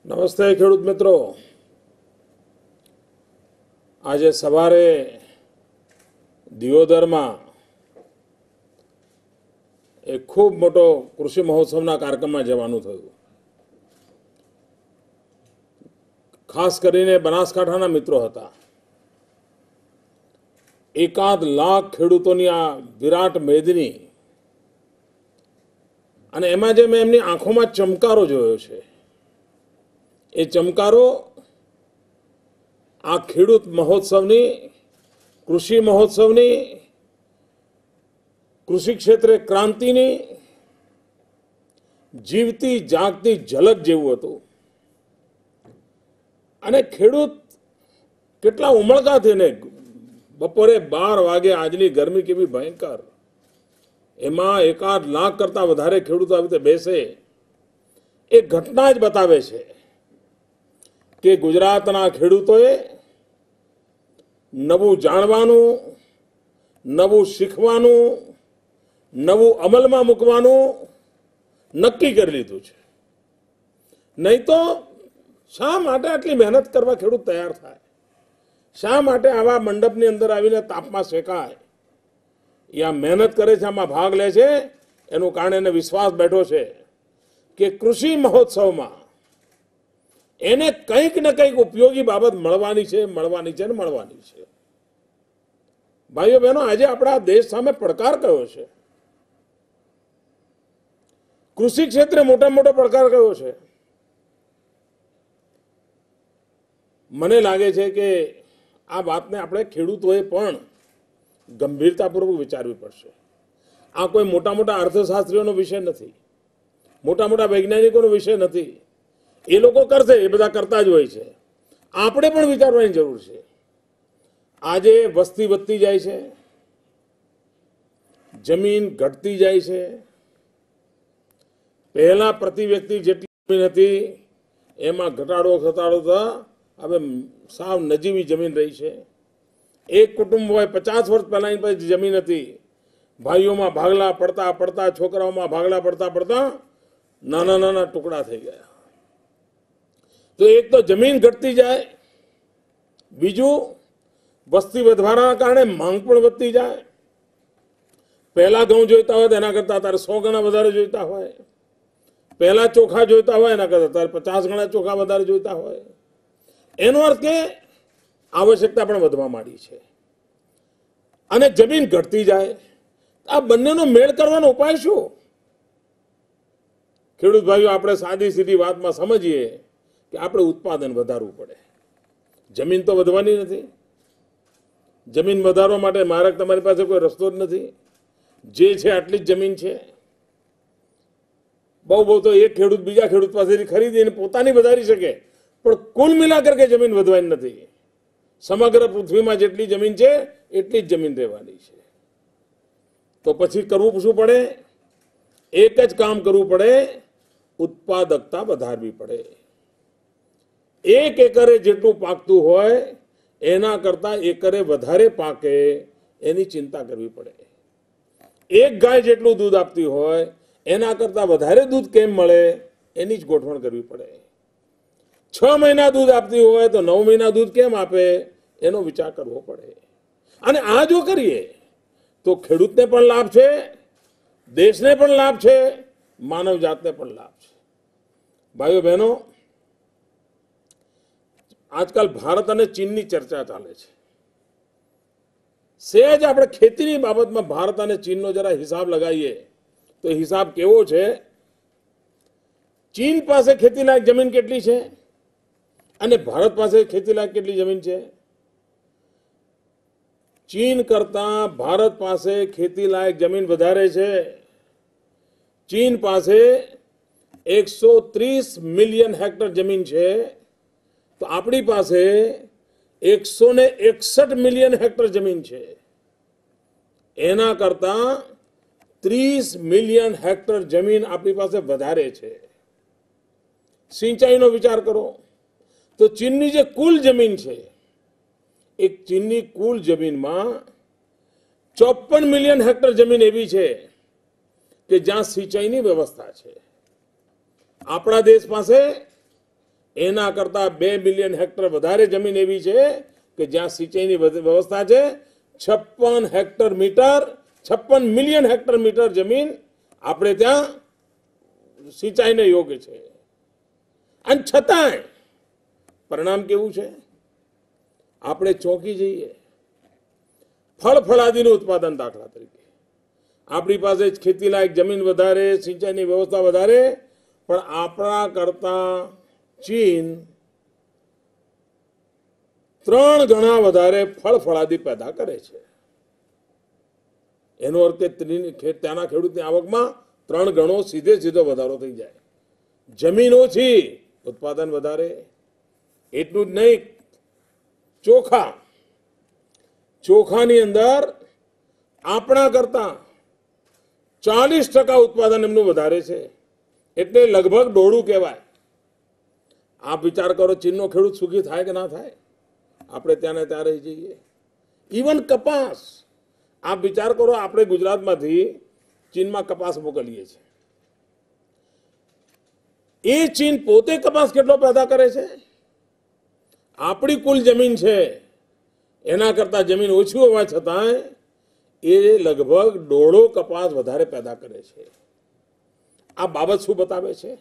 નમસ્તે ખેડૂત મિત્રો। આજે સવારે દિયોદરમાં એક ખૂબ મોટો કૃષિ મહોત્સવના કાર્યક્રમમાં જવાનું થયું। ખાસ કરીને બનાસકાંઠાના મિત્રો હતા। એકાદ લાખ ખેડૂતોની આ વિરાટ મેદની અને એમાં જે મેં એમની આંખોમાં ચમકારો જોયો છે, એ ચમકારો આ ખેડૂત મહોત્સવની, કૃષિ મહોત્સવની, કૃષિ ક્ષેત્રે ક્રાંતિની જીવતી જાગતી ઝલક જેવું હતું। અને ખેડૂત કેટલા ઉમળકાથી ને બપોરે 12 વાગે આજની ગરમી કેવી ભયંકર, એમાં એકાદ લાખ કરતા વધારે ખેડૂતો આવી રીતે બેસે, એ ઘટના જ બતાવે છે કે ગુજરાતના ખેડૂતોએ નવું જાણવાનું, નવું શીખવાનું, નવું અમલમાં મૂકવાનું નક્કી કરી લીધું છે। નહીં તો શા માટે આટલી મહેનત કરવા ખેડૂત તૈયાર થાય? શા માટે આવા મંડપની અંદર આવીને તાપમાં શેકાય? આ મહેનત કરે છે, આમાં ભાગ લે છે, એનું કારણે એને વિશ્વાસ બેઠો છે કે કૃષિ મહોત્સવમાં એને કંઈક ને કંઈક ઉપયોગી બાબત મળવાની છે ને મળવાની છે। ભાઈઓ બહેનો, આજે આપણા દેશ સામે પડકાર કયો છે? કૃષિ ક્ષેત્રે મોટા મોટો પડકાર કયો છે? મને લાગે છે કે આ વાતને આપણે ખેડૂતોએ પણ ગંભીરતાપૂર્વક વિચારવી પડશે। આ કોઈ મોટા મોટા અર્થશાસ્ત્રીઓનો વિષય નથી, મોટા મોટા વૈજ્ઞાનિકોનો વિષય નથી। એ લોકો કરશે, એ બધા કરતા જ હોય છે। આપણે પણ વિચારવાની જરૂર છે। આજે વસ્તી વધતી જાય છે, જમીન ઘટતી જાય છે। પહેલા પ્રતિ વ્યક્તિ જેટલી જમીન હતી એમાં ઘટાડો થતા હવે સાવ નજીવી જમીન રહી છે। એક કુટુંબ હોય, 50 વર્ષ પહેલાની પાસે જમીન હતી, ભાઈઓમાં ભાગલા પડતા પડતા, છોકરાઓમાં ભાગલા પડતા પડતા નાના નાના ટુકડા થઈ ગયા। તો એક તો જમીન ઘટતી જાય, બીજું વસ્તી વધવાના કારણે માંગ પણ વધતી જાય। પહેલા ઘઉં જોઈતા હોય એના કરતા અત્યારે 100 ગણા વધારે જોઈતા હોય, પહેલા ચોખા જોઈતા હોય એના કરતા અત્યારે 50 ગણા ચોખા વધારે જોઈતા હોય। એનો અર્થ કે આવશ્યકતા પણ વધવા માંડી છે અને જમીન ઘટતી જાય। આ બંનેનો મેળ કરવાનો ઉપાય શું? ખેડૂત ભાઈઓ, આપણે સાદી સીધી વાતમાં સમજીએ કે આપણે ઉત્પાદન વધારવું પડે। જમીન તો વધવાની નથી। જમીન વધારવા માટે મારે તમારી પાસે કોઈ રસ્તો જ નથી। જે છે આટલી જ જમીન છે। બહુ તો એક ખેડૂત બીજા ખેડૂત પાસેથી ખરીદીને પોતાની વધારી શકે, પણ કુલ મિલાકર કે જમીન વધવાની નથી। સમગ્ર પૃથ્વીમાં જેટલી જમીન છે એટલી જ જમીન રહેવાની છે। તો પછી કરવું શું પડે? એક જ કામ કરવું પડે, ઉત્પાદકતા વધારવી પડે। 1 એકરે જેટલું પાકતું હોય એના કરતા એકરે વધારે પાકે એની ચિંતા કરવી પડે। એક ગાય જેટલું દૂધ આપતી હોય એના કરતા વધારે દૂધ કેમ મળે એની જ ગોઠવણ કરવી પડે। 6 મહિના દૂધ આપતી હોય તો 9 મહિના દૂધ કેમ આપે એનો વિચાર કરવો પડે। અને આ જો કરીએ તો ખેડૂતને પણ લાભ છે, દેશને પણ લાભ છે, માનવ જાતને પણ લાભ છે। ભાઈઓ બહેનો, આજકાલ ભારત અને ચીનની ચર્ચા ચાલે છે। સહેજ આપણે ખેતીની બાબતમાં ભારત અને ચીનનો જરા હિસાબ લગાવીએ તો હિસાબ કેવો છે? ચીન પાસે ખેતીલાયક જમીન કેટલી છે અને ભારત પાસે ખેતીલાયક કેટલી જમીન છે? ચીન કરતા ભારત પાસે ખેતીલાયક જમીન વધારે છે। ચીન પાસે 130 મિલિયન હેક્ટર જમીન છે, તો આપણી પાસે 161 મિલિયન હેક્ટર જમીન છે। એના કરતા 30 મિલિયન હેક્ટર જમીન આપણી પાસે વધારે છે। સિંચાઈનો વિચાર કરો તો ચીનની જે કુલ જમીન છે, એક ચીનની કુલ જમીનમાં 54 મિલિયન હેક્ટર જમીન એવી છે કે જ્યાં સિંચાઈની વ્યવસ્થા છે। આપણા દેશ પાસે એના કરતાં 2 મિલિયન હેક્ટર વધારે જમીન એવી છે કે જ્યાં સિંચાઈની વ્યવસ્થા છે. 56 મિલિયન હેક્ટર મીટર જમીન આપણે ત્યાં સિંચાઈને યોગ્ય છે. અને છતાંય પરિણામ કેવું છે? આપણે ચોંકી જઈએ. ફળફળાદીનું ઉત્પાદન દાખલા તરીકે આપણી પાસે ખેતીલાયક જમીન વધારે, સિંચાઈની વ્યવસ્થા વધારે, પણ આપણા કરતા ચીન 3 ગણા વધારે ફળફળાદી પેદા કરે છે. એનો અર્થ કે ત્યાંના ખેડૂતની આવકમાં 3 ગણો સીધો વધારો થઈ જાય. જમીન ઓછી, ઉત્પાદન વધારે. એટલું જ નહીં, ચોખાની અંદર આપણા કરતા 40% ઉત્પાદન એમનું વધારે છે. એટલે લગભગ દોઢું કહેવાય. આપ વિચાર કરો, ચીનનો ખેડૂત સુખી થાય કે ના થાય? આપણે ત્યાંને ત્યાં રહી જઈએ. ઇવન કપાસ, આપ વિચાર કરો, આપણે ગુજરાતમાંથી ચીનમાં કપાસ મોકલીએ છીએ. એ ચીન પોતે કપાસ કેટલો પેદા કરે છે? આપણી કુલ જમીન છે એના કરતા જમીન ઓછી હોવા છતાંય એ લગભગ દોઢો કપાસ વધારે પેદા કરે છે. આ બાબત શું બતાવે છે?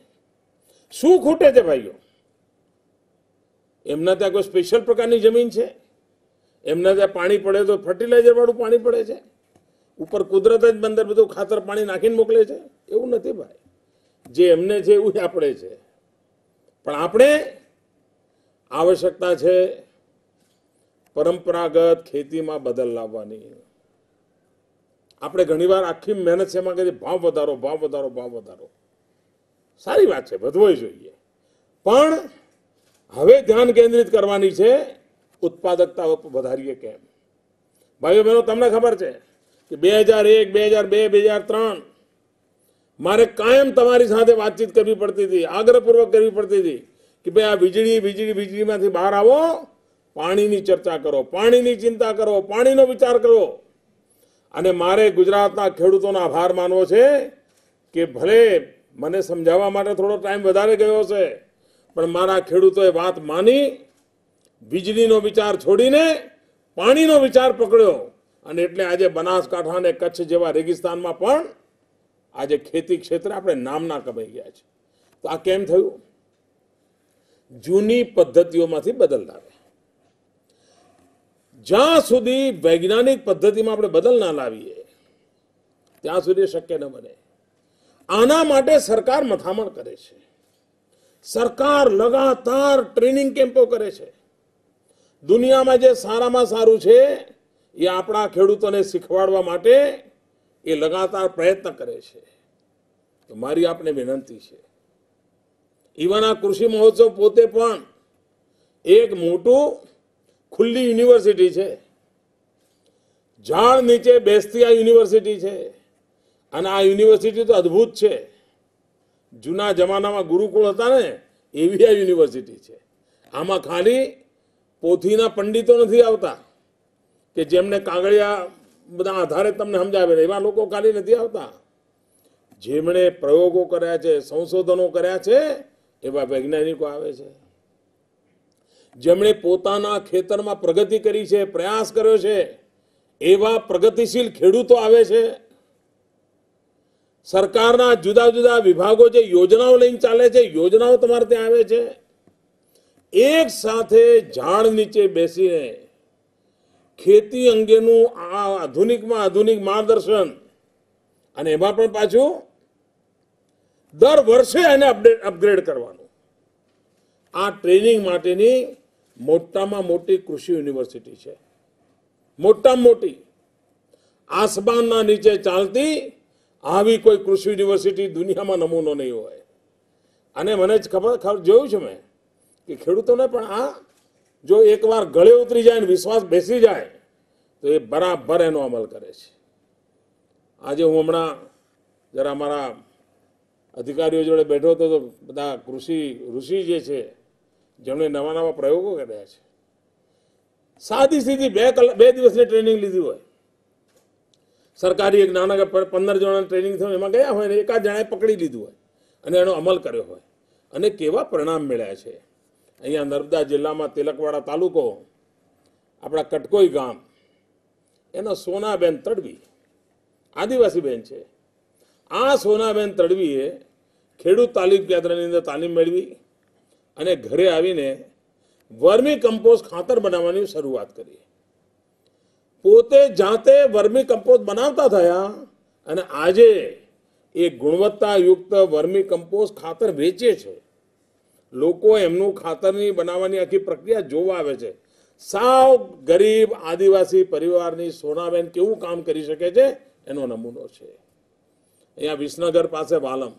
શું ખૂટે છે ભાઈઓ? એમના ત્યાં કોઈ સ્પેશિયલ પ્રકારની જમીન છે? એમના ત્યાં પાણી પડે તો ફર્ટિલાઇઝર વાળું પાણી પડે છે? ઉપર કુદરત જ અંદર બધું ખાતર પાણી નાખીને મોકલે છે? એવું નથી ભાઈ. જે એમને છે એવું આપણે છે. પણ આપણે આવશ્યકતા છે પરંપરાગત ખેતીમાં બદલ લાવવાની. આપણે ઘણીવાર આખી મહેનત શેમાં કરી? ભાવ વધારો. સારી વાત છે, વધવો જોઈએ, પણ હવે ધ્યાન કેન્દ્રિત કરવાની છે ઉત્પાદકતા વધારીએ કેમ. ભાઈઓ બહેનો, તમને ખબર છે કે 2001, 2002, 2003 મારે કાયમ તમારી સાથે વાતચીત કરવી પડતી હતી, આગ્રહપૂર્વક કરવી પડતી હતી કે ભાઈ આ વીજળીમાંથી બહાર આવો, પાણીની ચર્ચા કરો, પાણીની ચિંતા કરો, પાણીનો વિચાર કરો. અને મારે ગુજરાતના ખેડૂતોનો આભાર માનવો છે કે ભલે મને સમજાવવા માટે થોડો ટાઈમ વધારે ગયો છે, પણ મારા ખેડૂતોએ વાત માની, વીજળીનો વિચાર છોડીને પાણીનો વિચાર પકડ્યો. અને એટલે આજે બનાસકાંઠા અને કચ્છ જેવા રેગિસ્તાનમાં પણ આજે ખેતી ક્ષેત્રે આપણે નામના કમાઈ ગયા છે. તો આ કેમ થયું? જૂની પદ્ધતિઓમાંથી બદલ લાવે. જ્યાં સુધી વૈજ્ઞાનિક પદ્ધતિમાં આપણે બદલ ના લાવીએ ત્યાં સુધી શક્ય ન બને. આના માટે સરકાર મથામણ કરે છે. સરકાર લગાતાર ટ્રેનિંગ કેમ્પો કરે છે. દુનિયામાં જે સારામાં સારું છે એ આપણા ખેડૂતોને શીખવાડવા માટે એ લગાતાર પ્રયત્ન કરે છે. તો મારી આપને વિનંતી છે, ઇવન આ કૃષિ મહોત્સવ પોતે પણ એક મોટું ખુલ્લી યુનિવર્સિટી છે. ઝાડ નીચે બેસતી આ યુનિવર્સિટી છે. અને આ યુનિવર્સિટી તો અદ્ભુત છે. જૂના જમાનામાં ગુરુકુળ હતા ને, એવી આ યુનિવર્સિટી છે. આમાં ખાલી પોથીના પંડિતો નથી આવતા કે જેમને કાગળિયા બધા આધારે તમને સમજાવે, એવા લોકો ખાલી નથી આવતા. જેમણે પ્રયોગો કર્યા છે, સંશોધનો કર્યા છે, એવા વૈજ્ઞાનિકો આવે છે. જેમણે પોતાના ખેતરમાં પ્રગતિ કરી છે, પ્રયાસ કર્યો છે, એવા પ્રગતિશીલ ખેડૂતો આવે છે. સરકારના જુદા જુદા વિભાગો જે યોજનાઓ લઈને ચાલે છે, યોજનાઓ તમારે ત્યાં આવે છે. એક સાથે ઝાડ નીચે બેસીને ખેતી અંગેનું આ આધુનિકમાં આધુનિક માર્ગદર્શન, અને એમાં પણ પાછું દર વર્ષે એને અપગ્રેડ કરવાનું. આ ટ્રેનિંગ માટેની મોટામાં મોટી કૃષિ યુનિવર્સિટી છે. મોટામાં મોટી, આસમાનના નીચે ચાલતી આવી કોઈ કૃષિ યુનિવર્સિટી દુનિયામાં નમૂનો નહીં હોય. અને મને જ ખબર જોયું છે મેં કે ખેડૂતોને પણ આ જો એકવાર ગળે ઉતરી જાય ને વિશ્વાસ બેસી જાય તો એ બરાબર એનો અમલ કરે છે. આજે હું હમણાં જરા અમારા અધિકારીઓ જોડે બેઠો હતો તો બધા કૃષિ ઋષિ જે છે જેમણે નવા નવા પ્રયોગો કર્યા છે, સાદી સીધી 2 દિવસની ટ્રેનિંગ લીધી હોય. સરકારી એક નાના 15 જણાની ટ્રેનિંગ થયું, એમાં ગયા હોય ને એકાદ જણાએ પકડી લીધું હોય અને એનો અમલ કર્યો હોય, અને કેવા પરિણામ મળ્યા છે. અહીંયા નર્મદા જિલ્લામાં તિલકવાડા તાલુકો, આપણા કટકોઈ ગામ, એનો સોનાબેન તડવી આદિવાસી બેન છે. આ સોનાબેન તડવીએ ખેડૂત તાલીમ કેન્દ્રની અંદર તાલીમ મેળવી અને ઘરે આવીને વર્મી કમ્પોસ્ટ ખાતર બનાવવાની શરૂઆત કરી. પોતે જાતે વર્મી કમ્પોસ્ટ બનાવતા થયા અને આજે એ ગુણવત્તાયુક્ત વર્મી કમ્પોસ્ટ ખાતર વેચે છે. લોકો એમનું ખાતરની બનાવવાની આખી પ્રક્રિયા જોવા આવે છે. સાવ ગરીબ આદિવાસી પરિવારની સોનાબેન કેવું કામ કરી શકે છે એનો નમૂનો છે. અહીંયા વિસનગર પાસે વાલમ,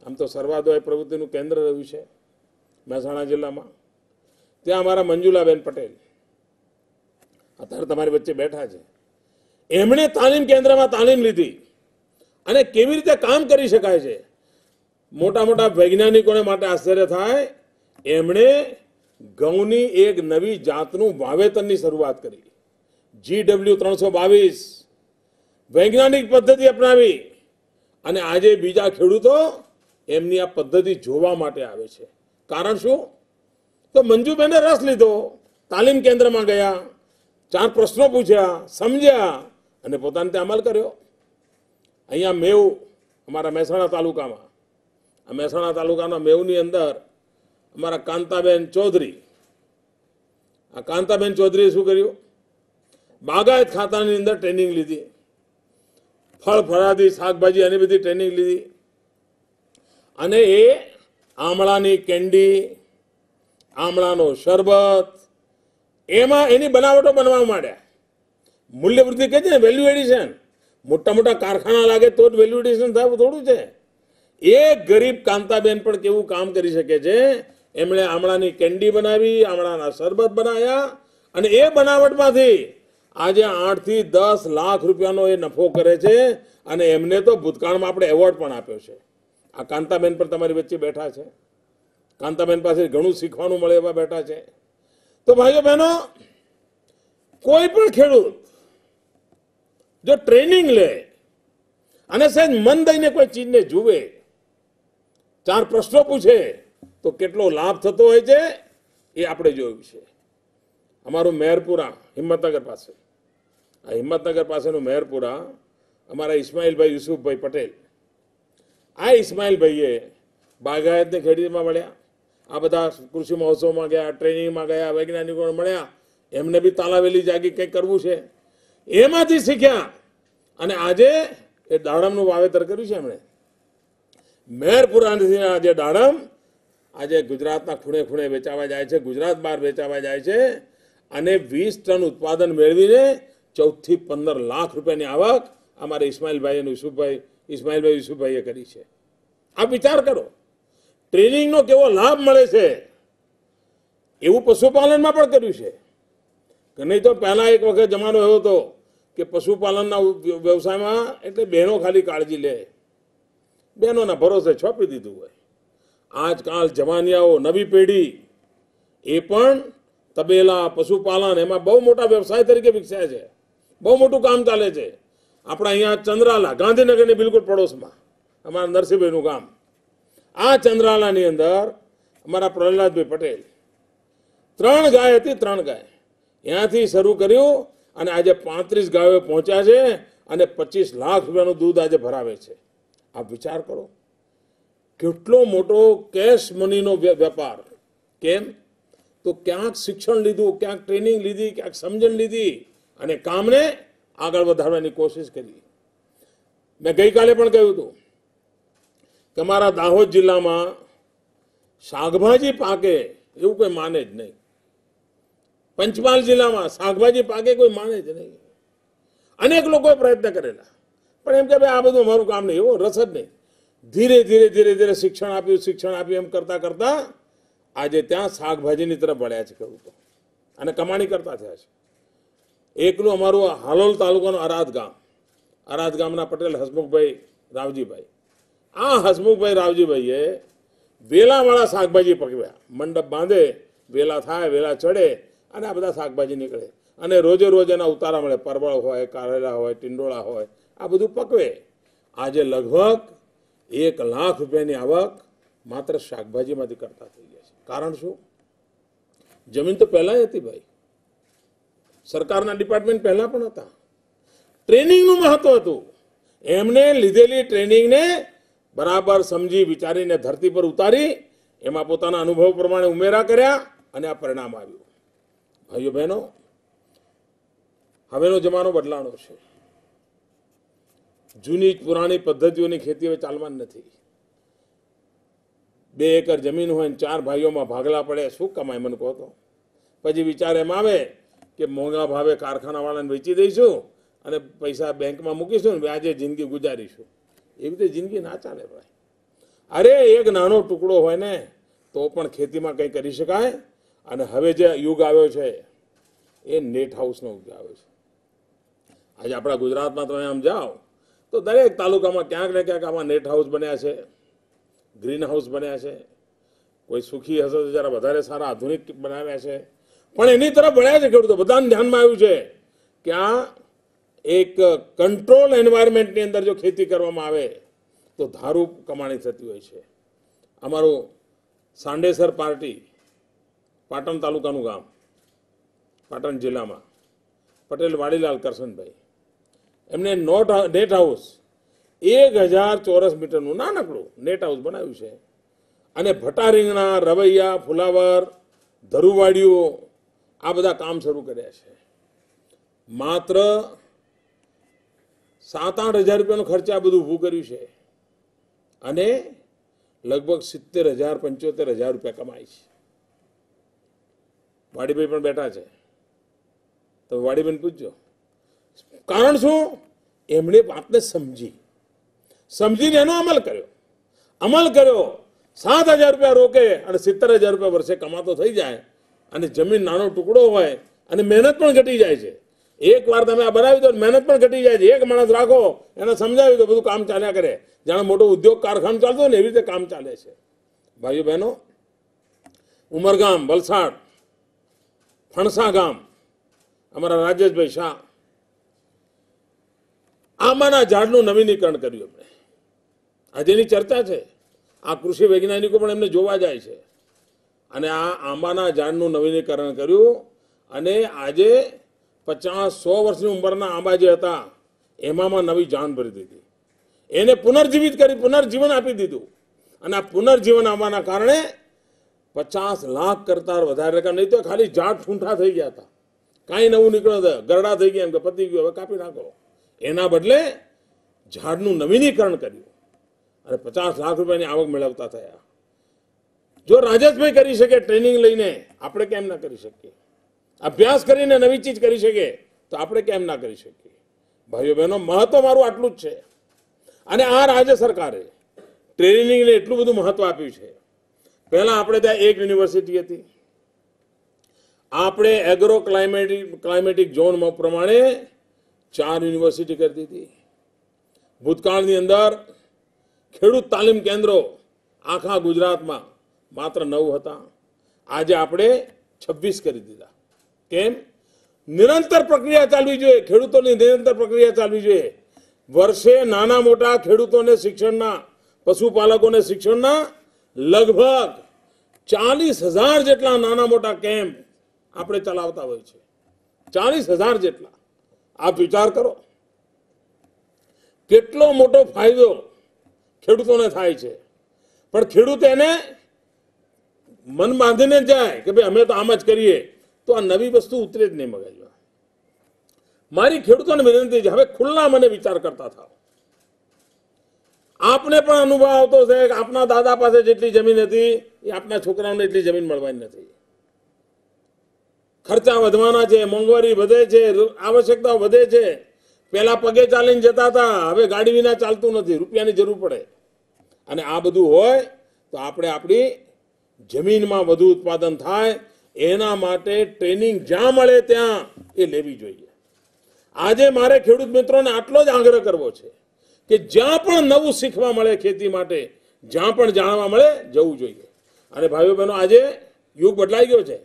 આમ તો સર્વાદોય પ્રવૃત્તિનું કેન્દ્ર રહ્યું છે મહેસાણા જિલ્લામાં. ત્યાં અમારા મંજુલાબેન પટેલ અત્યારે તમારી વચ્ચે બેઠા છે. એમણે તાલીમ કેન્દ્રમાં તાલીમ લીધી અને કેવી રીતે કામ કરી શકાય છે. મોટા મોટા વૈજ્ઞાનિકોને માટે આશ્ચર્ય થાય, એમણે ઘઉંની એક નવી જાતનું વાવેતરની શરૂઆત કરી. GW322 વૈજ્ઞાનિક પદ્ધતિ અપનાવી અને આજે બીજા ખેડૂતો એમની આ પદ્ધતિ જોવા માટે આવે છે. કારણ શું? તો મંજુબેને રસ લીધો, તાલીમ કેન્દ્રમાં ગયા, 4 પ્રશ્નો પૂછ્યા, સમજ્યા અને પોતાને તે અમલ કર્યો. અહીંયા મેવ, અમારા મહેસાણા તાલુકામાં, આ મહેસાણા તાલુકાના મેવની અંદર અમારા કાંતાબેન ચૌધરી, આ કાંતાબેન ચૌધરીએ શું કર્યું? બાગાયત ખાતાની અંદર ટ્રેનિંગ લીધી, ફળ ફળાદી શાકભાજી એની બધી ટ્રેનિંગ લીધી અને એ આમળાની કેન્ડી, આમળાનો શરબત, એમાં એની બનાવટો બનવા માંડ્યા. મૂલ્ય વૃદ્ધિ કહે છે ને, વેલ્યુ એડિશન. મોટા મોટા કારખાના લાગે તો જ વેલ્યુ એડિશન થાય થોડું છે. એક ગરીબ કાંતાબેન પણ કેવું કામ કરી શકે છે. એમણે આમળાની કેન્ડી બનાવી, આમળાના શરબત બનાવ્યા અને એ બનાવટમાંથી આજે 8 થી 10 લાખ રૂપિયાનો એ નફો કરે છે અને એમને તો ભૂતકાળમાં આપણે એવોર્ડ પણ આપ્યો છે. આ કાંતાબેન પણ તમારી વચ્ચે બેઠા છે. કાંતાબેન પાસે ઘણું શીખવાનું મળે એવા બેઠા છે. તો ભાઈઓ બહેનો, કોઈ પણ ખેડૂત જો ટ્રેનિંગ લે અને સહેજ મન દઈને કોઈ ચીજને જુએ, 4 પ્રશ્નો પૂછે તો કેટલો લાભ થતો હોય છે એ આપણે જોયું છે. અમારું મહેરપુરા હિંમતનગર પાસે, આ હિંમતનગર પાસેનું મહેરપુરા, અમારા ઇસ્માઇલભાઈ યુસુફભાઈ પટેલ, આ ઇસ્માઇલભાઈએ બાગાયતને ખેતીમાં મળ્યા, આ બધા કૃષિ મહોત્સવમાં ગયા, ટ્રેનિંગમાં ગયા, વૈજ્ઞાનિકોને મળ્યા, એમને બી તાલાવેલી જાગી કંઈક કરવું છે, એમાંથી શીખ્યા અને આજે એ દાડમનું વાવેતર કર્યું છે. એમણે મહેરપુરાથી આજે દાડમ આજે ગુજરાતના ખૂણે ખૂણે વેચાવા જાય છે, ગુજરાત બહાર વેચાવા જાય છે અને 20 ટન ઉત્પાદન મેળવીને 14 થી 15 લાખ રૂપિયાની આવક અમારે ઇસ્માઇલભાઈ અને ઇસ્માઇલભાઈ યુસુફભાઈએ કરી છે. આપ વિચાર કરો, ટ્રેનિંગનો કેવો લાભ મળે છે. એવું પશુપાલનમાં પણ કર્યું છે કે નહીં તો પહેલા એક વખત જમાનો એવો હતો કે પશુપાલનના વ્યવસાયમાં એટલે બહેનો ખાલી કાળજી લે, બહેનોના ભરોસે છોપી દીધું હોય. આજકાલ જવાનિયાઓ, નવી પેઢી એ પણ તબેલા, પશુપાલન એમાં બહુ મોટા વ્યવસાય તરીકે વિકસ્યા છે. બહુ મોટું કામ ચાલે છે. આપણા અહીંયા ચંદ્રાલા, ગાંધીનગરની બિલકુલ પડોશમાં અમારા નરસિંહભાઈનું ગામ, આ ચંદ્રાલાની અંદર અમારા પ્રહલાદભાઈ પટેલ, 3 ગાય હતી, 3 ગાય ત્યાંથી શરૂ કર્યું અને આજે 35 ગાયો પહોંચ્યા છે અને 25 લાખ રૂપિયાનું દૂધ આજે ભરાવે છે. આપ વિચાર કરો, કેટલો મોટો કેશ મનીનો વેપાર. કેમ? તો ક્યાંક શિક્ષણ લીધું, ક્યાંક ટ્રેનિંગ લીધી, ક્યાંક સમજણ લીધી અને કામને આગળ વધારવાની કોશિશ કરી. મેં ગઈકાલે પણ કહ્યું હતું કે અમારા દાહોદ જિલ્લામાં શાકભાજી પાકે એવું કોઈ માને જ નહીં. પંચમહાલ જિલ્લામાં શાકભાજી પાકે કોઈ માને જ નહીં. અનેક લોકોએ પ્રયત્ન કરેલા પણ એમ કે ભાઈ આ બધું મારું કામ નહીં, એવો રસ જ નહીં. ધીરે ધીરે ધીરે ધીરે શિક્ષણ આપ્યું એમ કરતા કરતા આજે ત્યાં શાકભાજીની તરફ વળ્યા છે ખેડૂતો અને કમાણી કરતા થયા છે. એકલું અમારું હાલોલ તાલુકાનું અરાદ ગામના પટેલ હસમુખભાઈ રાવજીભાઈ, આ હસમુખભાઈ રાવજીભાઈએ વેલાવાળા શાકભાજી પકવ્યા. મંડપ બાંધે, વેલા થાય, વેલા ચડે અને આ બધા શાકભાજી નીકળે અને રોજે રોજ એના ઉતારા મળે. પરવળ હોય, કારેલા હોય, ટીંડોળા હોય, આ બધું પકવે. આજે લગભગ 1 લાખ રૂપિયાની આવક માત્ર શાકભાજીમાંથી કરતા થઈ ગયા છે. કારણ શું? જમીન તો પહેલાં હતી ભાઈ, સરકારના ડિપાર્ટમેન્ટ પહેલાં પણ હતા. ટ્રેનિંગનું મહત્વ હતું. એમને લીધેલી ટ્રેનિંગને બરાબર સમજી વિચારીને ધરતી પર ઉતારી એમાં પોતાના અનુભવ પ્રમાણે ઉમેરા કર્યા અને આ પરિણામ આવ્યું. ભાઈઓ બહેનો, હવેનો જમાનો બદલાનો છે. જૂની પુરાણી પદ્ધતિઓની ખેતી હવે ચાલવાની નથી. 2 એકર જમીન હોય ને 4 ભાઈઓમાં ભાગલા પડે, શું કમાય મને કહો તો? પછી વિચાર એમ આવે કે મોંઘા ભાવે કારખાનાવાળાને વેચી દઈશું અને પૈસા બેંકમાં મૂકીશું ને વ્યાજે જિંદગી ગુજારીશું. એવી રીતે જિંદગી ના ચાલે ભાઈ. અરે એક નાનો ટુકડો હોય ને તો પણ ખેતીમાં કંઈ કરી શકાય. અને હવે જે યુગ આવ્યો છે એ નેટ હાઉસનો યુગ આવ્યો છે. આજે આપણા ગુજરાતમાં તમે આમ જાઓ તો દરેક તાલુકામાં ક્યાંક ને ક્યાંક આમાં નેટ હાઉસ બન્યા છે, ગ્રીન હાઉસ બન્યા છે. કોઈ સુખી હશે તો જરા વધારે સારા આધુનિક બનાવ્યા છે. પણ એની તરફ વળ્યા છે ખેડૂતો. બધાને ધ્યાનમાં આવ્યું છે કે આ એક કંટ્રોલ એન્વાયરમેન્ટની અંદર જો ખેતી કરવામાં આવે તો ધારું કમાણી થતી હોય છે. અમારું સાંડેસર પાર્ટી, પાટણ તાલુકાનું ગામ, પાટણ જિલ્લામાં, પટેલ વાડીલાલ કરશનભાઈ, એમને નેટ હાઉસ 1000 ચોરસ મીટરનું નાનકડું નેટ હાઉસ બનાવ્યું છે. અને ભટા રીંગણા, રવૈયા, ફુલાવર, ધરુવાડીઓ આ બધા કામ શરૂ કર્યા છે. માત્ર 7-8 હજાર રૂપિયાનો ખર્ચે આ બધું ઊભું કર્યું છે અને લગભગ 70,000-75,000 રૂપિયા કમાય છે. વાડીભાઈ પણ બેઠા છે, તો વાડીભાઈને પૂછજો. કારણ શું? એમણે વાતને સમજીને એનો અમલ કર્યો. 7,000 રૂપિયા રોકે અને 70,000 રૂપિયા વર્ષે કમાતો થઈ જાય. અને જમીન નાનો ટુકડો હોય અને મહેનત પણ ઘટી જાય છે. એક વાર તમે આ બનાવી દો, મહેનત પણ ઘટી જાય છે. એક માણસ રાખો, એને સમજાવી દો, બધું કામ ચાલ્યા કરે. જાણે મોટો ઉદ્યોગ કારખાનું ચાલતો હોય ને એવી રીતે કામ ચાલે છે. ભાઈઓ બહેનો, ઉમરગામ, વલસાડ, ફણસા ગામ, અમારા રાજેશભાઈ શાહ, આંબાના ઝાડનું નવીનીકરણ કર્યું એમણે. આજે એની ચર્ચા છે. આ કૃષિ વૈજ્ઞાનિકો પણ એમને જોવા જાય છે. અને આ આંબાના ઝાડનું નવીનીકરણ કર્યું અને આજે 50-100 વર્ષની ઉંમરના આંબા જે હતા એમાં નવી જાન ભરી દીધી. એને પુનર્જીવિત કરી, પુનર્જીવન આપી દીધું. અને આ પુનર્જીવન આવવાના કારણે 50 લાખ કરતા વધારે રકમ, નહીં તો ખાલી ઝાડ ઠૂંઠા થઈ ગયા હતા, કાંઈ નવું નીકળ્યું હતું, ગરડા થઈ ગયા, એમ કે પતી ગયું, હવે કાપી નાખો. એના બદલે ઝાડનું નવીનીકરણ કર્યું અને 50 લાખ રૂપિયાની આવક મેળવતા થયા. જો રાજેશભાઈ કરી શકે ટ્રેનિંગ લઈને, આપણે કેમ ના કરી શકીએ? અભ્યાસ કરીને નવી ચીજ કરી શકે તો આપણે કેમ ના કરી શકીએ? ભાઈઓ બહેનો, મહત્વ મારું આટલું જ છે. અને આ રાજ્ય સરકારે ટ્રેનિંગને એટલું બધું મહત્વ આપ્યું છે. પહેલાં આપણે ત્યાં એક યુનિવર્સિટી હતી. આપણે એગ્રો ક્લાઇમેટિક ઝોન પ્રમાણે 4 યુનિવર્સિટી કરી દીધી. ભૂતકાળની અંદર ખેડૂત તાલીમ કેન્દ્રો આખા ગુજરાતમાં માત્ર 9 હતા. આજે આપણે 26 કરી દીધા. કેમ? નિરંતર પ્રક્રિયા ચાલવી જોઈએ. ખેડૂતોની નિરંતર પ્રક્રિયા ચાલવી જોઈએ. વર્ષે નાના મોટા ખેડૂતોને શિક્ષણના, પશુપાલકોને શિક્ષણના લગભગ 40,000 જેટલા નાના મોટા કેમ્પ આપણે ચલાવતા હોય છે. 40,000 જેટલા. આપ વિચાર કરો કેટલો મોટો ફાયદો ખેડૂતોને થાય છે. પણ ખેડૂત એને મન બાંધીને જાય કે ભાઈ અમે તો આમ જ કરીએ, તો આ નવી વસ્તુ ઉતરે જ નહીં મગજમાં. મારી ખેડૂતોને વિનંતી છે, હવે ખુલ્લા મને વિચાર કરતા થાવ. આપને પણ અનુભવ આવતો છે કે આપના દાદા પાસે જેટલી જમીન હતી એ આપના છોકરાઓને એટલી જમીન મળવાની નથી. ખર્ચા વધવાના છે, મોંઘવારી વધે છે, આવશ્યકતાઓ વધે છે. પહેલા પગે ચાલીને જતા હતા, હવે ગાડી વિના ચાલતું નથી, રૂપિયાની જરૂર પડે. અને આ બધું હોય તો આપણે આપણી જમીનમાં વધુ ઉત્પાદન થાય એના માટે ટ્રેનિંગ જ્યાં મળે ત્યાં એ લેવી જોઈએ. આજે મારે ખેડૂત મિત્રોને આટલો જ આગ્રહ કરવો છે કે જ્યાં પણ નવું શીખવા મળે ખેતી માટે, જ્યાં પણ જાણવા મળે, જવું જોઈએ. અને ભાઈઓ બહેનો, આજે યુગ બદલાઈ ગયો છે.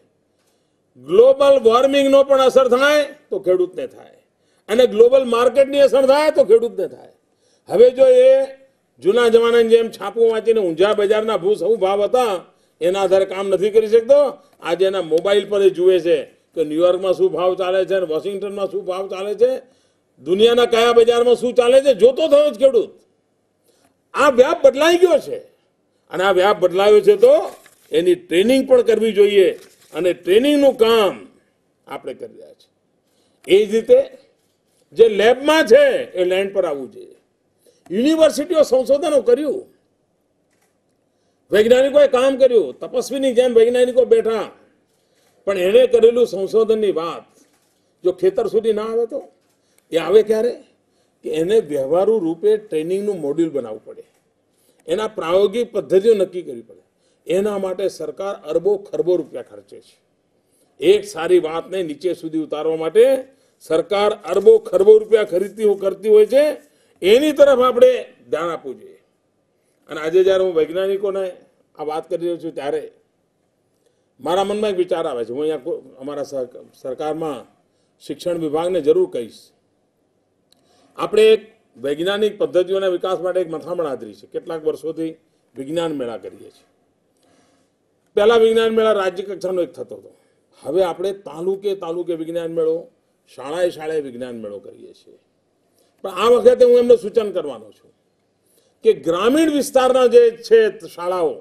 ગ્લોબલ વોર્મિંગનો પણ અસર થાય તો ખેડૂતને થાય, અને ગ્લોબલ માર્કેટની અસર થાય તો ખેડૂતને થાય. હવે જો એ જૂના જમાનાની જેમ છાપું વાંચીને ઊંઝા બજારના શું ભાવ હતા એના આધારે કામ નથી કરી શકતો. આજે એના મોબાઈલ પર જુએ છે કે ન્યુયોર્કમાં શું ભાવ ચાલે છે અને વોશિંગ્ટનમાં શું ભાવ ચાલે છે, દુનિયાના કયા બજારમાં શું ચાલે છે, જોતો થયો જ ખેડૂત. આ વ્યાપ બદલાઈ ગયો છે અને આ વ્યાપ બદલાયો છે તો એની ટ્રેનિંગ પણ કરવી જોઈએ અને ટ્રેનિંગનું કામ આપણે કરી રહ્યા છીએ. એ જ રીતે જે લેબમાં છે એ લેન્ડ પર આવવું જોઈએ. યુનિવર્સિટીઓ સંશોધનો કર્યું, વૈજ્ઞાનિકોએ કામ કર્યું, તપસ્વીની જેમ વૈજ્ઞાનિકો બેઠા, પણ એણે કરેલું સંશોધનની વાત જો ખેતર સુધી ના આવે તો એ આવે ક્યારે કે એને વ્યવહારુ રૂપે ટ્રેનિંગનું મોડ્યુલ બનાવવું પડે, એના પ્રાયોગિક પદ્ધતિઓ નક્કી કરવી પડે. એના માટે સરકાર અરબો ખરબો રૂપિયા ખર્ચે છે. એક સારી વાતને નીચે સુધી ઉતારવા માટે સરકાર અરબો ખરબો રૂપિયા કરતી હોય છે. એની તરફ આપણે ધ્યાન આપવું જોઈએ. અને આજે જ્યારે હું વૈજ્ઞાનિકોને આ વાત કરી રહ્યો છું ત્યારે મારા મનમાં એક વિચાર આવે છે. હું અહીંયા અમારા સરકારમાં શિક્ષણ વિભાગને જરૂર કહીશ, આપણે એક વૈજ્ઞાનિક પદ્ધતિઓના વિકાસ માટે એક મથામણ આદરી છે. કેટલાક વર્ષોથી વિજ્ઞાન મેળા કરીએ છીએ. પહેલા વિજ્ઞાન મેળા રાજ્ય કક્ષાનો એક થતો હતો. હવે આપણે તાલુકે વિજ્ઞાન મેળો, શાળાએ વિજ્ઞાન મેળો કરીએ છીએ. પણ આ વખતે હું એમને સૂચન કરવાનો છું કે ગ્રામીણ વિસ્તારના જે છે શાળાઓ,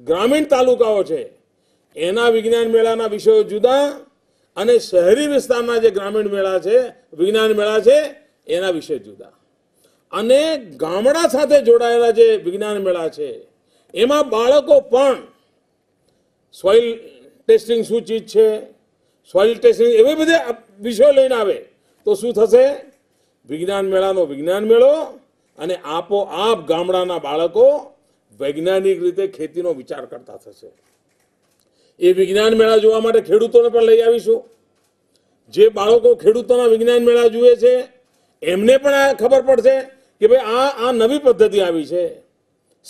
ગ્રામીણ તાલુકાઓ છે, એના વિજ્ઞાન મેળાના વિષયો જુદા અને શહેરી વિસ્તારના જે ગ્રામીણ મેળા છે, વિજ્ઞાન મેળા છે, એના વિષય જુદા. અને ગામડા સાથે જોડાયેલા જે વિજ્ઞાન મેળા છે એમાં બાળકો પણ સોઇલ ટેસ્ટિંગ શું ચીજ છે, સોઇલ ટેસ્ટિંગ એવી બધી વિષયો લઈને આવે તો શું થશે? વિજ્ઞાન મેળાનો વિજ્ઞાન મેળો અને આપોઆપ ગામડાના બાળકો વૈજ્ઞાનિક રીતે ખેતીનો વિચાર કરતા થશે. એ વિજ્ઞાન મેળા જોવા માટે ખેડૂતોને પણ લઈ આવીશું. જે બાળકો ખેડૂતોના વિજ્ઞાન મેળા જુએ છે એમને પણ આ ખબર પડશે કે ભાઈ આ નવી પદ્ધતિ આવી છે.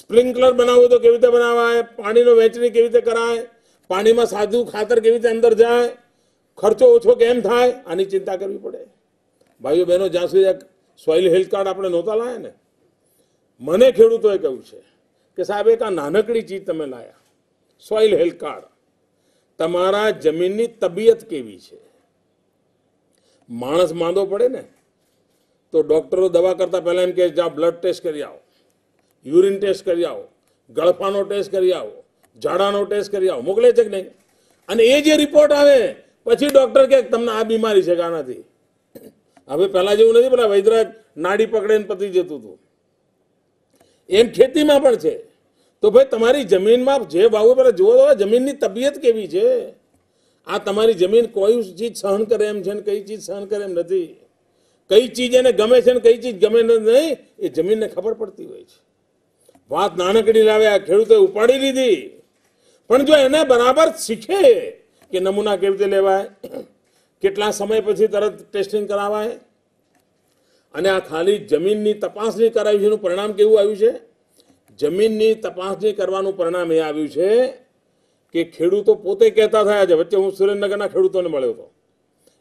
સ્પ્રિંકલર બનાવવું તો કેવી રીતે બનાવાય, પાણીનો વહેંચણી કેવી રીતે કરાય, પાણીમાં સાદું ખાતર કેવી રીતે અંદર જાય, ખર્ચો ઓછો કેમ થાય, આની ચિંતા કરવી પડે. ભાઈઓ બહેનો, જ્યાં સુધી સોઇલ હેલ્થ કાર્ડ આપણે નહોતા લાયા ને, મને ખેડૂતોએ કહ્યું છે કે સાહેબ એક આ નાનકડી ચીજ તમે લાયા, સોઇલ હેલ્થ કાર્ડ, તમારા જમીનની તબિયત કેવી છે. માણસ માંદો પડે ને તો ડોક્ટરો દવા કરતા પહેલા એમ કે જા બ્લડ ટેસ્ટ કરી આવો, યુરિન ટેસ્ટ કરી આવો, ગળફાનો ટેસ્ટ કરી આવો, ઝાડાનો ટેસ્ટ કરી આવો, મોકલે છે કે નહીં? અને એ જે રિપોર્ટ આવે પછી ડોક્ટર કે તમને આ બીમારી છે કે આ નથી. હવે પહેલા જેવું નથી, પેલા વૈદરાજ નાડી પકડે પતી જતું હતું. એમ ખેતીમાં પણ છે. તો ભાઈ તમારી જમીનમાં જે વાવો પેલા જુઓ તો જમીનની તબિયત કેવી છે. આ તમારી જમીન કોઈ ચીજ સહન કરે એમ છે ને કઈ ચીજ સહન કરે એમ નથી, કઈ ચીજ એને ગમે છે ને કઈ ચીજ ગમે નહીં, એ જમીનને ખબર પડતી હોય છે. વાત નાનકડી લાવ્યા, ખેડૂતે ઉપાડી લીધી. પણ જો એને બરાબર શીખે કે નમૂના કેવી રીતે લેવાય, કેટલા સમય પછી તરત ટેસ્ટિંગ કરાવાય, અને આ ખાલી જમીનની તપાસણી કરાવી છે એનું પરિણામ કેવું આવ્યું છે? જમીનની તપાસણી કરવાનું પરિણામ એ આવ્યું છે કે ખેડૂતો પોતે કહેતા થયા છે. વચ્ચે હું સુરેન્દ્રનગરના ખેડૂતોને મળ્યો હતો.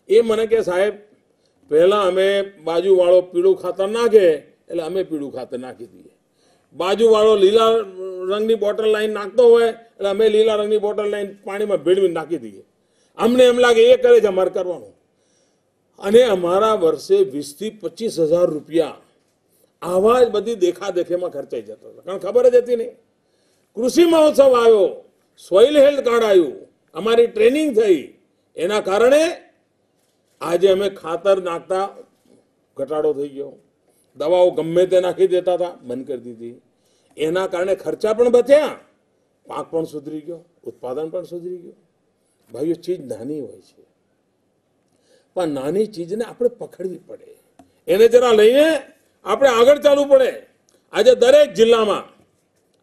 એ મને કે સાહેબ પહેલાં અમે બાજુવાળો પીળું ખાતર નાખે એટલે અમે પીળું ખાતર નાખી દઈએ, બાજુવાળો લીલા રંગની બોટલ લાઈન નાખતો હોય એટલે અમે લીલા રંગની બોટલ લાઈન પાણીમાં ભેળવીને નાખી દઈએ. અમને એમ લાગે એ કરે છે, અમારે કરવાનું. અને અમારા વર્ષે 20,000 થી 25,000 રૂપિયા આવા જ બધી દેખાદેખીમાં ખર્ચાઈ જતો હતો, કારણ ખબર જ હતી નહીં. કૃષિ મહોત્સવ આવ્યો, સોઇલ હેલ્થ કાર્ડ આવ્યું, અમારી ટ્રેનિંગ થઈ, એના કારણે આજે અમે ખાતર નાખતા ઘટાડો થઈ ગયો, દવાઓ ગમે તે નાખી દેતા હતા, બંધ કરી દીધી. એના કારણે ખર્ચા પણ બચ્યા, પાક પણ સુધરી ગયો, ઉત્પાદન પણ સુધરી ગયું. ભાઈઓ, ચીજ નાની હોય છે પણ નાની ચીજને આપણે પકડવી પડે, એને જરા લઈને આપણે આગળ ચાલવું પડે. આજે દરેક જિલ્લામાં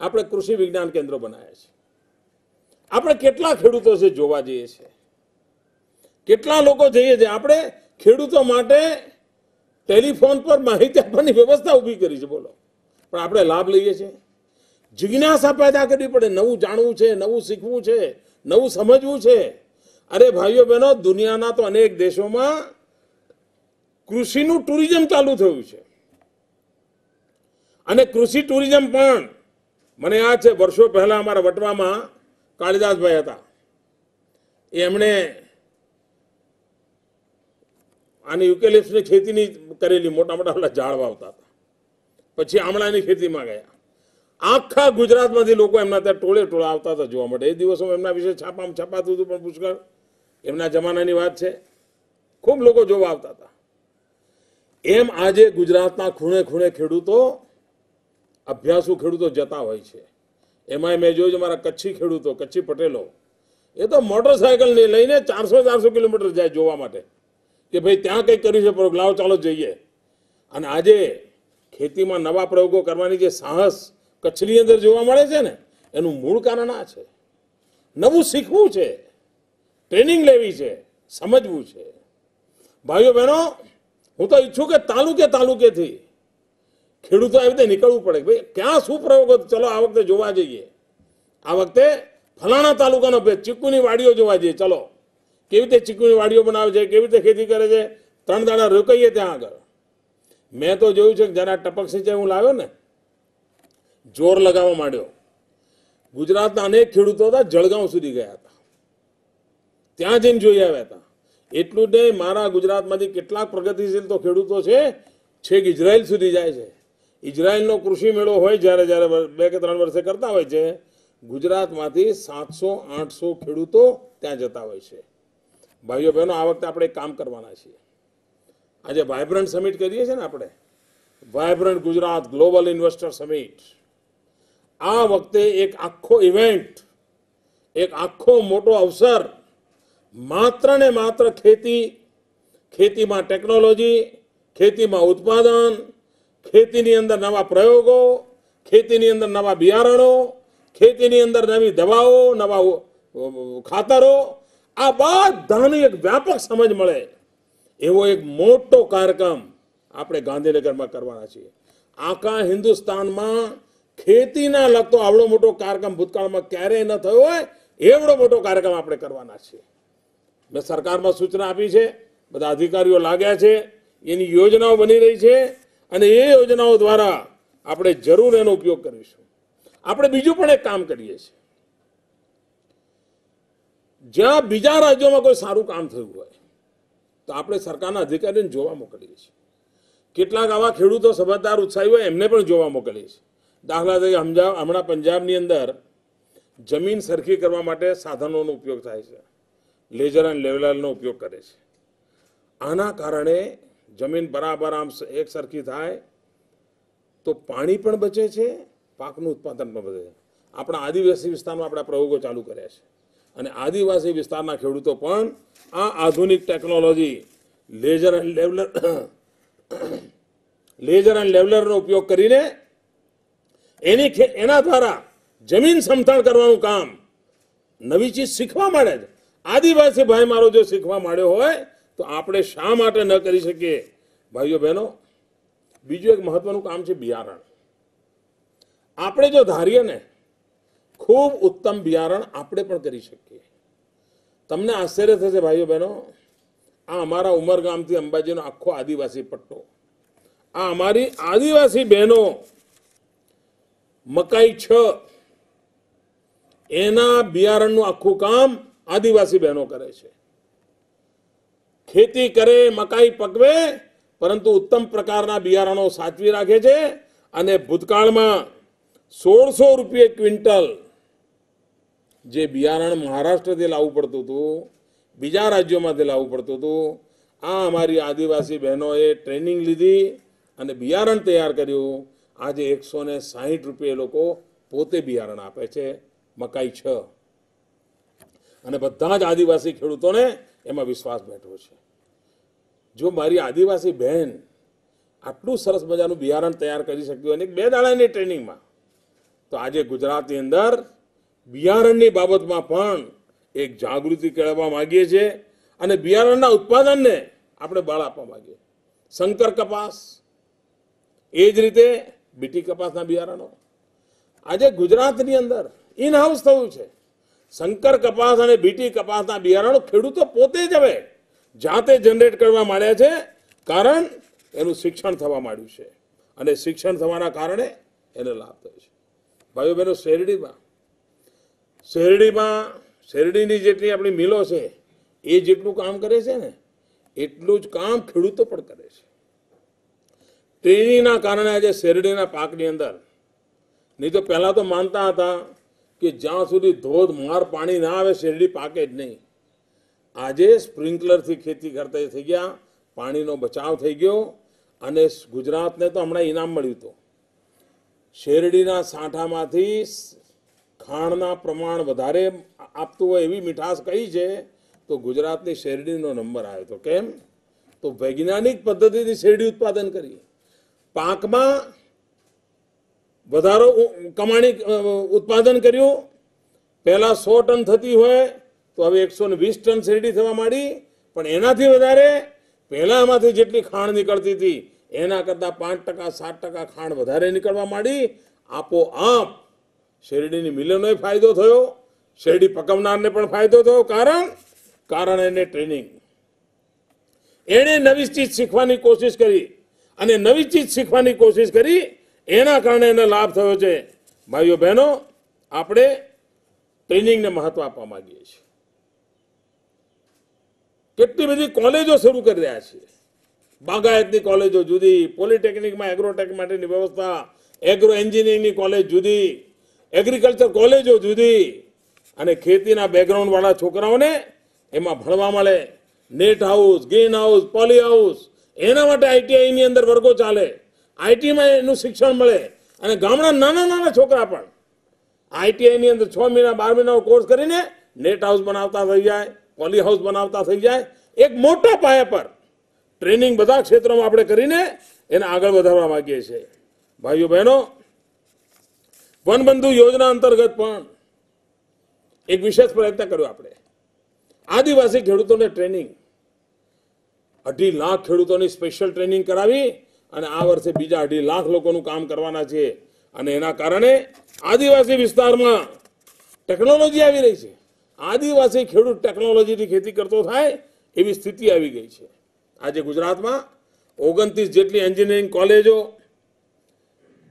આપણે કૃષિ વિજ્ઞાન કેન્દ્રો બનાવ્યા છે. આપણે કેટલા ખેડૂતો છે જોવા જઈએ છીએ, કેટલા લોકો જઈએ છીએ. આપણે ખેડૂતો માટે ટેલિફોન પર માહિતી આપવાની વ્યવસ્થા ઊભી કરી છે, બોલો. પણ આપણે લાભ લઈએ છીએ. જિજ્ઞાસા પેદા કરવી પડે, નવું જાણવું છે, નવું શીખવું છે, નવું સમજવું છે. અરે ભાઈઓ બહેનો, દુનિયાના તો અનેક દેશોમાં કૃષિનું ટુરિઝમ ચાલુ થયું છે. અને કૃષિ ટુરિઝમ પણ મને યાદ છે વર્ષો પહેલા અમારા વટવામાં કાળીદાસભાઈ હતા, એમણે આની યુકેલિપ્સની ખેતીની કરેલી, મોટા મોટા પેલા ઝાડ વાવતા હતા, પછી આમળાની ખેતીમાં ગયા. આખા ગુજરાતમાંથી લોકો એમના ત્યાં ટોળે ટોળા આવતા હતા જોવા માટે. એ દિવસોમાં એમના વિશે છાપામાં છપાતું હતું, પણ પુષ્કળ એમના જમાનાની વાત છે, ખૂબ લોકો જોવા આવતા હતા. એમ આજે ગુજરાતના ખૂણે ખૂણે ખેડૂતો, અભ્યાસુ ખેડૂતો જતા હોય છે. એમાં મેં જોયું મારા કચ્છી ખેડૂતો, કચ્છી પટેલો, એ તો મોટરસાયકલ લઈને 400 કિલોમીટર જાય જોવા માટે કે ભાઈ ત્યાં કંઈક કર્યું છે પ્રયોગ, લાવો ચાલો જઈએ. અને આજે ખેતીમાં નવા પ્રયોગો કરવાની જે સાહસ કચ્છની અંદર જોવા મળે છે ને, એનું મૂળ કારણ આ છે. નવું શીખવું છે, ટ્રેનિંગ લેવી છે, સમજવું છે. ભાઈઓ બહેનો, હું તો ઈચ્છું કે તાલુકેથી ખેડૂતો આવી રીતે નીકળવું પડે. ભાઈ ક્યાં શું પ્રયોગો, ચલો આ વખતે જોવા જઈએ, આ વખતે ફલાણા તાલુકાનો ભેદ, ચીકુની વાડીઓ જોવા જઈએ, ચલો કેવી રીતે ચીકુની વાડીઓ બનાવે છે, કેવી રીતે ખેતી કરે છે, 3 દાડા રોકાઈએ ત્યાં આગળ. મેં તો જોયું છે કે જરા ટપક સિંચાઈ હું લાવ્યો ને, જોર લગાવવા માંડ્યો. ગુજરાતના અનેક ખેડૂતો હતા, જળગાંવ સુધી ગયા હતા, ત્યાં જઈને જોઈ આવ્યા હતા. એટલું જ નહીં, મારા ગુજરાતમાંથી કેટલાક પ્રગતિશીલ તો ખેડૂતો છે, છેક ઇઝરાયલ સુધી જાય છે. ઇઝરાયલનો કૃષિ મેળો હોય જ્યારે 2 કે 3 વર્ષે કરતા હોય છે, ગુજરાતમાંથી 700-800 ખેડૂતો ત્યાં જતા હોય છે. ભાઈઓ બહેનો, આ વખતે આપણે એક કામ કરવાના છીએ. આજે વાયબ્રન્ટ સમિટ કરીએ છીએ ને આપણે, vibrant Gujarat global investor summit. આ વખતે એક આખો ઇવેન્ટ, એક આખો મોટો અવસર માત્ર ને માત્ર ખેતીમાં ટેકનોલોજી, ખેતીમાં ઉત્પાદન, ખેતીની અંદર નવા પ્રયોગો, ખેતીની અંદર નવા બિયારણો, ખેતીની અંદર નવી દવાઓ, નવા ખાતરો, આ બધાની એક વ્યાપક સમજ મળે એવો એક મોટો કાર્યક્રમ આપણે ગાંધીનગરમાં કરવાના છીએ. આખા હિન્દુસ્તાનમાં ખેતીના લગતો આવડો મોટો કાર્યક્રમ ભૂતકાળમાં ક્યારેય ન થયો હોય એવડો મોટો કાર્યક્રમ આપણે કરવાના છીએ. મેં સરકારમાં સૂચના આપી છે, બધા અધિકારીઓ લાગ્યા છે, એની યોજનાઓ બની રહી છે, અને એ યોજનાઓ દ્વારા આપણે જરૂર એનો ઉપયોગ કરીશું. આપણે બીજું પણ એક કામ કરીએ છીએ, જ્યાં બીજા રાજ્યોમાં કોઈ સારું કામ થયું હોય તો આપણે સરકારના અધિકારીને જોવા મોકલીએ છીએ. કેટલાક આવા ખેડૂતો સમજદાર, ઉત્સાહી હોય એમને પણ જોવા મોકલીએ છીએ. દાખલા તરીકે હમણાં પંજાબની અંદર જમીન સરખી કરવા માટે સાધનોનો ઉપયોગ થાય છે, લેઝર એન્ડ લેવલરનો ઉપયોગ કરે છે. આના કારણે જમીન બરાબર આમ એક સરખી થાય તો પાણી પણ બચે છે, પાકનું ઉત્પાદન પણ વધે છે. આપણા આદિવાસી વિસ્તારમાં આપણા પ્રયોગો ચાલુ કર્યા છે, અને આદિવાસી વિસ્તારના ખેડૂતો પણ આ આધુનિક ટેકનોલોજી લેઝર એન્ડ લેવલરનો ઉપયોગ કરીને એના દ્વારા જમીન સમતળ કરવાનું કામ, નવી ચીજ શીખવા મળે છે. આદિવાસી ભાઈ મારો જો શીખવા માંડ્યો હોય તો આપણે શા માટે ન કરી શકીએ? ભાઈઓ બહેનો, બીજું એક મહત્વનું કામ છે બિયારણ. આપણે જો ધારીએ ને, ખૂબ ઉત્તમ બિયારણ આપણે પણ કરી શકીએ. તમને આશ્ચર્ય થશે ભાઈઓ બહેનો, આ અમારા ઉમરગામથી અંબાજીનો આખો આદિવાસી પટ્ટો, આ અમારી આદિવાસી બહેનો મકાઈ 6 એના બિયારણનું આખું કામ આદિવાસી બહેનો કરે છે. ખેતી કરે, મકાઈ પકવે, પરંતુ ઉત્તમ પ્રકારના બિયારણો સાચવી રાખે છે. અને ભૂતકાળમાં 1600 રૂપિયે ક્વિન્ટલ જે બિયારણ મહારાષ્ટ્રથી લાવવું પડતું હતું, બીજા રાજ્યોમાંથી લાવવું પડતું હતું, આ અમારી આદિવાસી બહેનોએ ટ્રેનિંગ લીધી અને બિયારણ તૈયાર કર્યું. આજે 160 રૂપિયે લોકો પોતે બિયારણ આપે છે, મકાઈ 6. અને બધા જ આદિવાસી ખેડૂતોને એમાં વિશ્વાસ બેઠો છે. જો મારી આદિવાસી બહેન આટલું સરસ મજાનું બિયારણ તૈયાર કરી શકતી હોય અને 2 દાડાની ટ્રેનિંગમાં, તો આજે ગુજરાતની અંદર બિયારણની બાબતમાં પણ એક જાગૃતિ કેળવવા માંગીએ છીએ અને બિયારણના ઉત્પાદનને આપણે બળ આપવા માંગીએ. શંકર કપાસ, એ જ રીતે બીટી કપાસના બિયારણો આજે ગુજરાતની અંદર ઇન હાઉસ થયું છે. શંકર કપાસ અને બીટી કપાસના બિયારણો ખેડૂતો પોતે જ હવે જાતે જનરેટ કરવા માંડ્યા છે, કારણ એનું શિક્ષણ થવા માંડ્યું છે. અને શિક્ષણ થવાના કારણે એને લાભ થયો છે. ભાઈઓ બહેનો, શેરડીની જેટલી આપણી મિલો છે એ જેટલું કામ કરે છે ને એટલું જ કામ ખેડૂતો પણ કરે છે. ટ્રેનિંગના કારણે આજે શેરડીના પાકની અંદર, નહીં તો પહેલાં તો માનતા હતા કે જ્યાં સુધી ધોધમાર પાણી ના આવે શેરડી પાકે જ નહીં. આજે સ્પ્રિંકલરથી ખેતી કરતા થઈ ગયા, પાણીનો બચાવ થઈ ગયો અને ગુજરાતને તો હમણાં ઇનામ મળ્યું હતું. શેરડીના સાંઠામાંથી ખાંડના પ્રમાણ વધારે આપતું હોય એવી મીઠાશ કઈ છે તો ગુજરાતની શેરડીનો નંબર આવ્યો હતો. કેમ? તો વૈજ્ઞાનિક પદ્ધતિથી શેરડી ઉત્પાદન કરી, પાકમાં વધારો કમાણી ઉત્પાદન કર્યું. પહેલા 100 ટન થતી હોય તો હવે 120 ટન શેરડી થવા માંડી, પણ એનાથી વધારે પહેલા એમાંથી જેટલી ખાંડ નીકળતી હતી એના કરતાં 5%, 7% ખાંડ વધારે નીકળવા માંડી. આપોઆપ શેરડીની મિલોને ફાયદો થયો, શેરડી પકવનારને પણ ફાયદો થયો. કારણ એને ટ્રેનિંગ, એણે નવી ચીજ શીખવાની કોશિશ કરી અને નવી ચીજ શીખવાની કોશિશ કરી એના કારણે એને લાભ થયો છે. ભાઈઓ બહેનો, આપણે ટ્રેનિંગને મહત્વ આપવા માંગીએ છીએ. કેટલી બધી કોલેજો શરૂ કરી રહ્યા છીએ. બાગાયતની કોલેજો જુદી, પોલિટેકનિકમાં એગ્રોટેક માટેની વ્યવસ્થા, એગ્રો એન્જિનિયરિંગની કોલેજ જુદી, એગ્રીકલ્ચર કોલેજો જુદી, અને ખેતીના બેકગ્રાઉન્ડ વાળા છોકરાઓને એમાં ભણવા મળે. Net house, green house, poly house, એના માટે આઈટીઆઈની અંદર વર્ગો ચાલે, આઈટીમાં એનું શિક્ષણ મળે. અને ગામડા નાના છોકરા પણ આઈટીઆઈની અંદર 6 મહિના 12 મહિનાનો કોર્સ કરીને નેટ હાઉસ બનાવતા થઈ જાય, પોલી હાઉસ બનાવતા થઈ જાય. એક મોટા પાયા પર ટ્રેનિંગ બધા ક્ષેત્રોમાં આપણે કરીને એને આગળ વધારવા માંગીએ છીએ. ભાઈઓ બહેનો, વનબંધુ યોજના અંતર્ગત પણ એક વિશેષ પ્રયત્ન કર્યો આપણે. આદિવાસી ખેડૂતોને ટ્રેનિંગ, 2.5 લાખ ખેડૂતોની સ્પેશિયલ ટ્રેનિંગ કરાવી અને આ વર્ષે બીજા 2.5 લાખ લોકોનું કામ કરવાના છે. અને એના કારણે આદિવાસી વિસ્તારમાં ટેકનોલોજી આવી રહી છે. આદિવાસી ખેડૂત ટેકનોલોજીથી ખેતી કરતો થાય એવી સ્થિતિ આવી ગઈ છે. આજે ગુજરાતમાં 29 જેટલી એન્જિનિયરિંગ કોલેજો,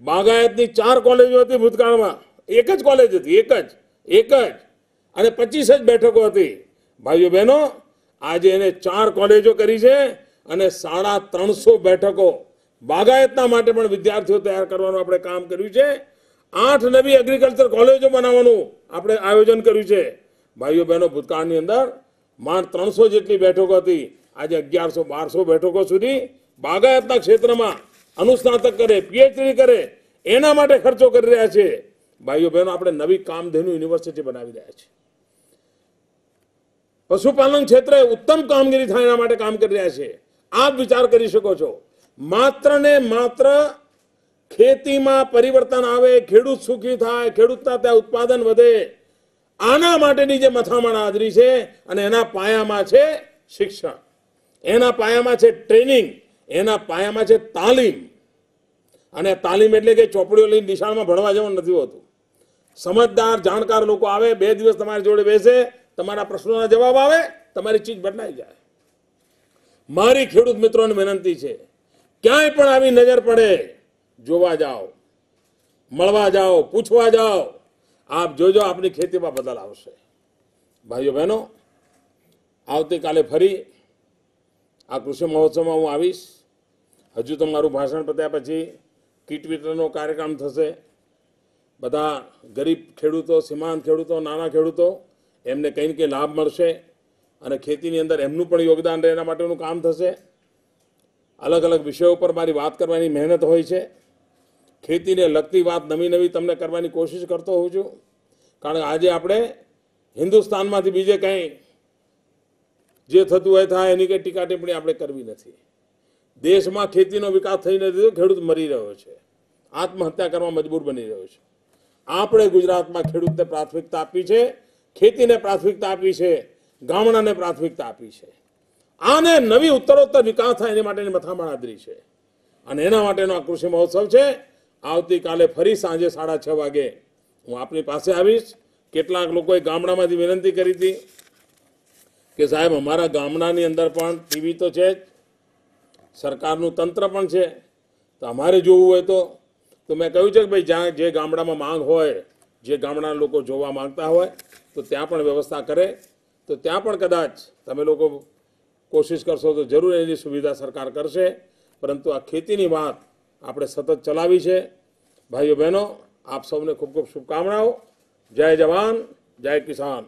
બાગાયતની 4 કોલેજો હતી ભૂતકાળમાં, એક જ કોલેજ હતી, એક જ, અને 25 જ બેઠકો હતી. ભાઈઓ બહેનો, આજે એને 4 કોલેજો કરી છે અને 350 બેઠકો બાગાયતના માટે પણ વિદ્યાર્થીઓ તૈયાર કરવાનું આપણે કામ કર્યું છે. 8 નવી એગ્રીકલ્ચર કોલેજો બનાવવાનું આપણે આયોજન કર્યું છે. ભાઈઓ બહેનો, ભૂતકાળની અંદર માંડ 300 જેટલી બેઠકો હતી, આજે 1100-1200 બેઠકો સુધી બાગાયતના ક્ષેત્રમાં અનુસ્નાતક કરે, પીએચડી કરે એના માટે ખર્ચો કરી રહ્યા છે. ભાઈઓ બહેનો, આપણે નવી કામધેનુ યુનિવર્સિટી બનાવી રહ્યા છીએ. પશુપાલન ક્ષેત્રે ઉત્તમ કામગીરી થાય એના માટે કામ કરી રહ્યા છે. આપ વિચાર કરી શકો છો, માત્ર ને માત્ર ખેતીમાં પરિવર્તન આવે, ખેડૂત સુખી થાય, ખેડૂતના ત્યાં ઉત્પાદન વધે, આના માટેની જે મથામણ હાજરી છે અને એના પાયામાં છે શિક્ષણ, એના પાયામાં છે ટ્રેનિંગ, એના પાયામાં છે તાલીમ. અને તાલીમ એટલે કે ચોપડીઓ લઈને નિશાળમાં ભણવા જવાનું નથી હોતું. સમજદાર જાણકાર લોકો આવે, 2 દિવસ તમારી જોડે બેસે, તમારા પ્રશ્નોના જવાબ આવે, તમારી ચીજ બદલાઈ જાય. મારી ખેડૂત મિત્રોને વિનંતી છે, ક્યાંય પણ આવી નજર પડે, જોવા જાઓ, મળવા જાઓ, પૂછવા જાઓ. આપ જોજો આપની ખેતીમાં બદલ આવશે. ભાઈઓ બહેનો, આવતીકાલે ફરી આ કૃષિ મહોત્સવમાં હું આવીશ. હજુ તો મારું ભાષણ પત્યા પછી કીટ વિતરણનો કાર્યક્રમ થશે. બધા ગરીબ ખેડૂતો, સીમાંત ખેડૂતો, નાના ખેડૂતો, એમને કંઈ ને કંઈ લાભ મળશે અને ખેતીની અંદર એમનું પણ યોગદાન રહે એના માટેનું કામ થશે. અલગ અલગ વિષયો પર મારી વાત કરવાની મહેનત હોય છે. ખેતીને લગતી વાત નવી તમને કરવાની કોશિશ કરતો હોઉં છું. કારણ કે આજે આપણે હિન્દુસ્તાનમાંથી બીજે કંઈ જે થતું હોય થાય એની કંઈ ટીકા ટિપ્પણી આપણે કરવી નથી. દેશમાં ખેતીનો વિકાસ થઈ નથી, ખેડૂત મરી રહ્યો છે, આત્મહત્યા કરવા મજબૂર બની રહ્યો છે. આપણે ગુજરાતમાં ખેડૂતને પ્રાથમિકતા આપી છે, ખેતીને પ્રાથમિકતા આપી છે, ગામડાને પ્રાથમિકતા આપી છે. આને નવી ઉત્તરોત્તર વિકાસ થાય એની માટેની મથામણ હાજરી છે અને એના માટેનો આ કૃષિ મહોત્સવ છે. આવતીકાલે ફરી સાંજે 6:30 વાગે હું આપની પાસે આવીશ. કેટલાક લોકોએ ગામડામાંથી વિનંતી કરી હતી કે સાહેબ અમારા ગામડાની અંદર પણ ટીવી તો છે જ, સરકારનું તંત્ર પણ છે, તો અમારે જોવું હોય તો મેં કહ્યું છે કે ભાઈ જ્યાં જે ગામડામાં માંગ હોય, જે ગામડાના લોકો જોવા માંગતા હોય તો ત્યાં પણ વ્યવસ્થા કરે, તો ત્યાં પણ કદાચ તમે લોકો કોશિશ કરશો તો જરૂર એની સુવિધા સરકાર કરશે. પરંતુ આ ખેતીની વાત આપણે સતત ચલાવી છે. ભાઈઓ બહેનો, આપ સૌને ખૂબ ખૂબ શુભકામનાઓ. જય જવાન, જય કિસાન.